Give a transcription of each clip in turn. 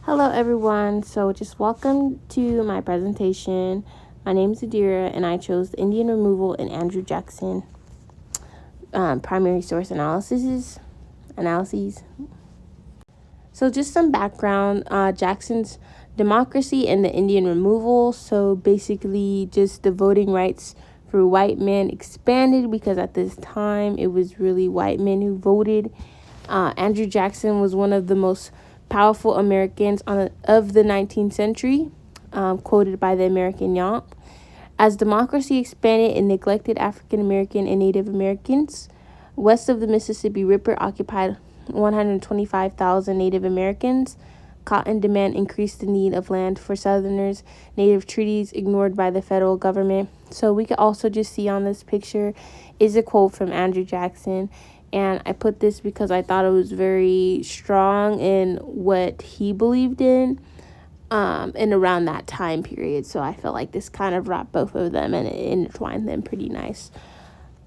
Hello everyone, so just welcome to my presentation. My name is Adira and I chose the Indian removal and Andrew Jackson primary source analyses. So just some background, Jackson's democracy and the Indian removal. So basically just the voting rights for white men expanded because at this time it was really white men who voted. Andrew Jackson was one of the most powerful Americans of the 19th century, quoted by the American Yonk. As democracy expanded and neglected African American and Native Americans, west of the Mississippi River occupied 125,000 Native Americans. Cotton demand increased the need of land for Southerners. Native treaties ignored by the federal government. So we could also just see on this picture is a quote from Andrew Jackson. And I put this because I thought it was very strong in what he believed in and around that time period. So I felt like this kind of wrapped both of them and it intertwined them pretty nice.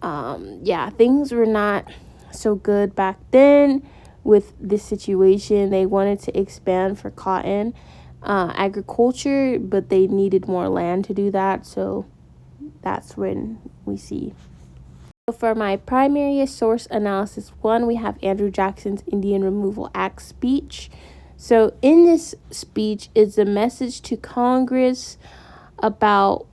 Things were not so good back then with this situation. They wanted to expand for cotton agriculture, but they needed more land to do that. So that's when we see. For my primary source analysis 1, we have Andrew Jackson's Indian Removal Act speech. So in this speech is a message to Congress about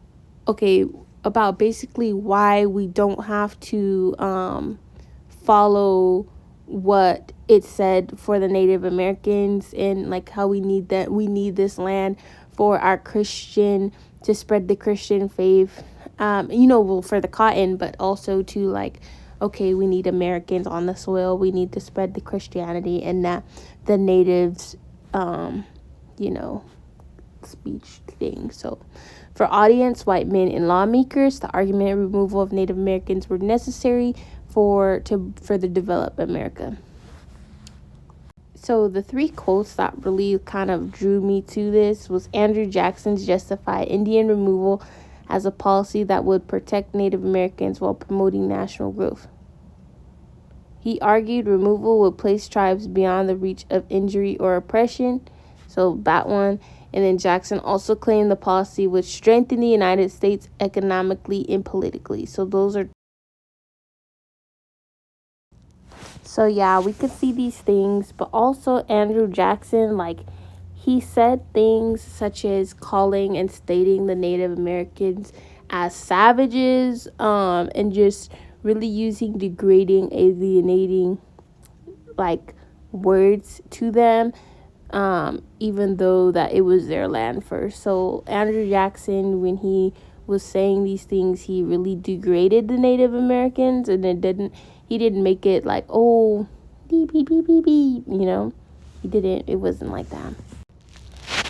basically why we don't have to follow what it said for the Native Americans and like how we need this land for our Christian to spread the Christian faith. For the cotton, but also to we need Americans on the soil. We need to spread the Christianity and not the natives, speech thing. So for audience, white men and lawmakers, the argument removal of Native Americans were necessary for further develop America. So the 3 quotes that really kind of drew me to this was Andrew Jackson's justified Indian removal as a policy that would protect Native Americans while promoting national growth. He argued removal would place tribes beyond the reach of injury or oppression. So that one. And then Jackson also claimed the policy would strengthen the United States economically and politically. So those are. So yeah, we could see these things, but also Andrew Jackson, he said things such as calling and stating the Native Americans as savages, and just really using degrading, alienating, words to them, even though that it was their land first. So Andrew Jackson, when he was saying these things, he really degraded the Native Americans, and he didn't make it beep, beep, beep, beep, beep, he didn't, it wasn't like that.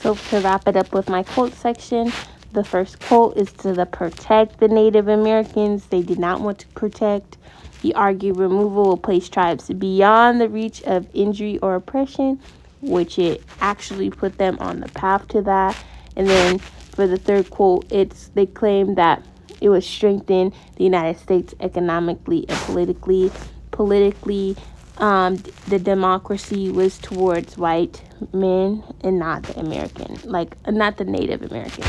So to wrap it up with my quote section, the first quote is to protect the Native Americans. They did not want to protect. He argued removal will place tribes beyond the reach of injury or oppression, which it actually put them on the path to that. And then for the third quote, they claim that it would strengthen the United States economically and politically. The democracy was towards white men and not the not the Native Americans.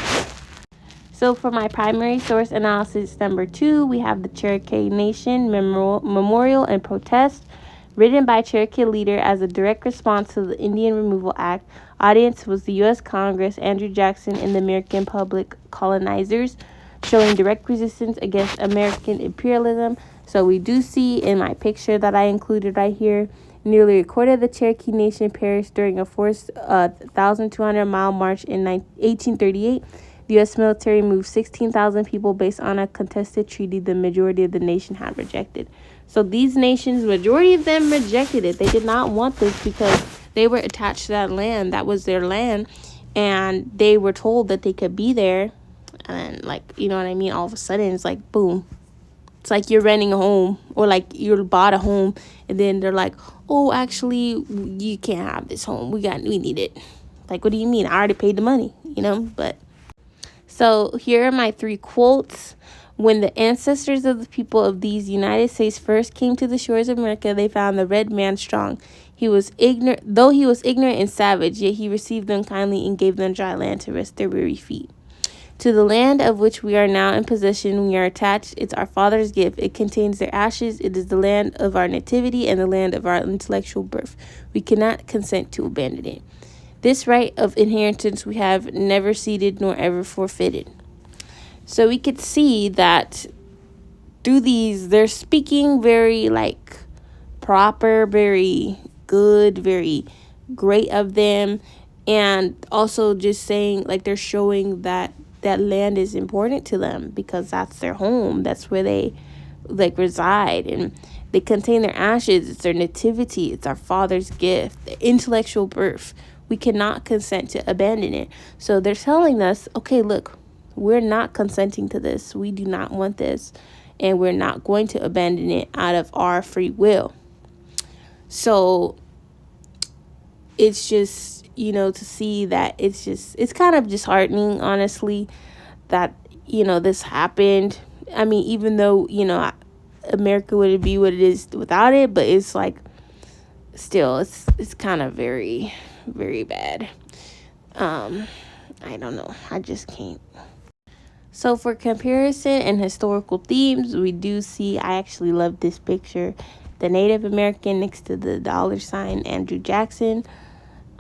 So for my primary source analysis number 2, we have the Cherokee Nation Memorial and Protest, written by Cherokee leader as a direct response to the Indian Removal Act. Audience was the U.S. Congress, Andrew Jackson, and the American public colonizers, showing direct resistance against American imperialism. So we do see in my picture that I included right here, nearly a quarter of the Cherokee Nation perished during a forced 1,200-mile march in 1838. The U.S. military moved 16,000 people based on a contested treaty the majority of the nation had rejected. So these nations, majority of them rejected it. They did not want this because they were attached to that land. That was their land. And they were told that they could be there. And all of a sudden it's like, boom. It's like you're renting a home or you bought a home and then they're like, oh, actually, you can't have this home. We need it. What do you mean? I already paid the money, but. So here are my 3 quotes. When the ancestors of the people of these United States first came to the shores of America, they found the red man strong. Though he was ignorant and savage, yet he received them kindly and gave them dry land to rest their weary feet. To the land of which we are now in possession, we are attached. It's our Father's gift. It contains their ashes. It is the land of our nativity and the land of our intellectual birth. We cannot consent to abandon it. This right of inheritance we have never ceded nor ever forfeited. So we could see that through these, they're speaking very like proper, very good, very great of them, and also just saying like they're showing that land is important to them because that's their home, that's where they like reside, and they contain their ashes. It's their nativity, it's our Father's gift, the intellectual birth. We cannot consent to abandon it. So they're telling us, okay, look, we're not consenting to this. We do not want this, and we're not going to abandon it out of our free will. So it's just, to see that it's kind of disheartening, honestly, that, this happened. I mean, even though, America wouldn't be what it is without it, but it's like, still, it's kind of very, very bad. I don't know. I just can't. So for comparison and historical themes, we do see, I actually love this picture, the Native American next to the $, Andrew Jackson.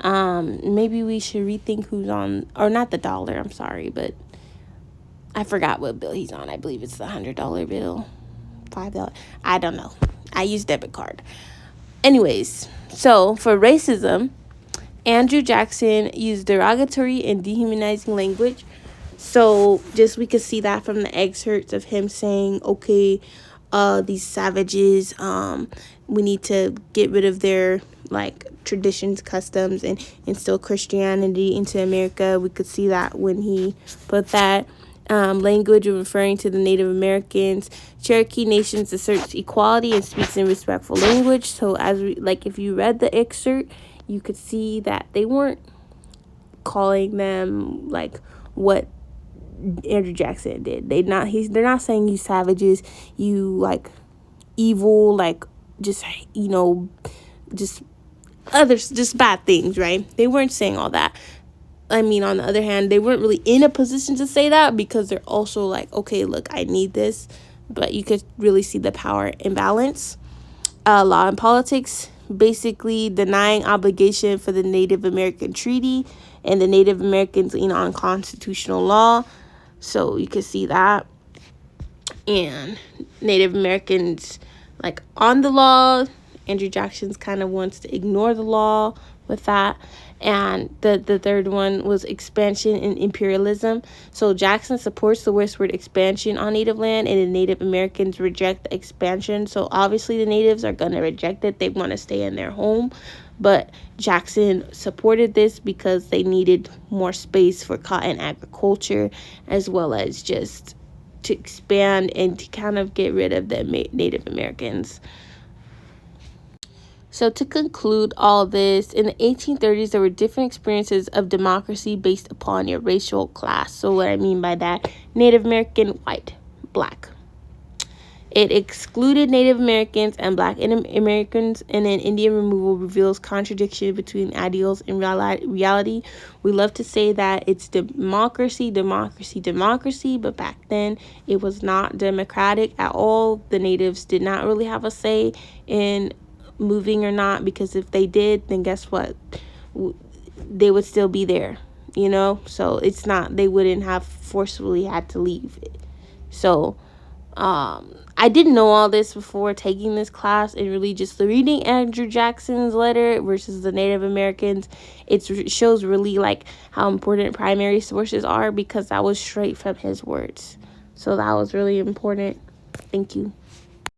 Maybe we should rethink who's on, or not the dollar, I'm sorry, but I forgot what bill he's on. I believe it's the $100 bill, $5. I don't know. I use debit card. Anyways, so for racism, Andrew Jackson used derogatory and dehumanizing language. So just we could see that from the excerpts of him saying, okay, these savages, we need to get rid of their like traditions, customs, and instill Christianity into America. We could see that when he put that language referring to the Native Americans. Cherokee Nations asserts equality and speaks in respectful language. So if you read the excerpt, you could see that they weren't calling them like what Andrew Jackson did. They're not saying you savages, you like evil, like just just others, just bad things, right? They weren't saying all that. I mean, on the other hand, they weren't really in a position to say that because they're also like, okay, look, I need this. But you could really see the power imbalance. Law and politics, basically denying obligation for the Native American Treaty and the Native Americans lean on constitutional law. So you can see that. And Native Americans like on the law. Andrew Jackson kind of wants to ignore the law with that. And the third one was expansion and imperialism. So Jackson supports the westward expansion on Native land, and the Native Americans reject the expansion. So obviously the Natives are going to reject it. They want to stay in their home. But Jackson supported this because they needed more space for cotton agriculture, as well as just to expand and to kind of get rid of the Native Americans. So to conclude all this, in the 1830s, there were different experiences of democracy based upon your racial class. So what I mean by that, Native American, white, black. It excluded Native Americans and Black Americans, and then Indian removal reveals contradiction between ideals and reality. We love to say that it's democracy, but back then it was not democratic at all. The natives did not really have a say in moving or not, because if they did, then guess what? They would still be there, So it's not, they wouldn't have forcefully had to leave. So I didn't know all this before taking this class, and really just reading Andrew Jackson's letter versus the Native Americans, it shows really like how important primary sources are, because that was straight from his words. So that was really important. Thank you.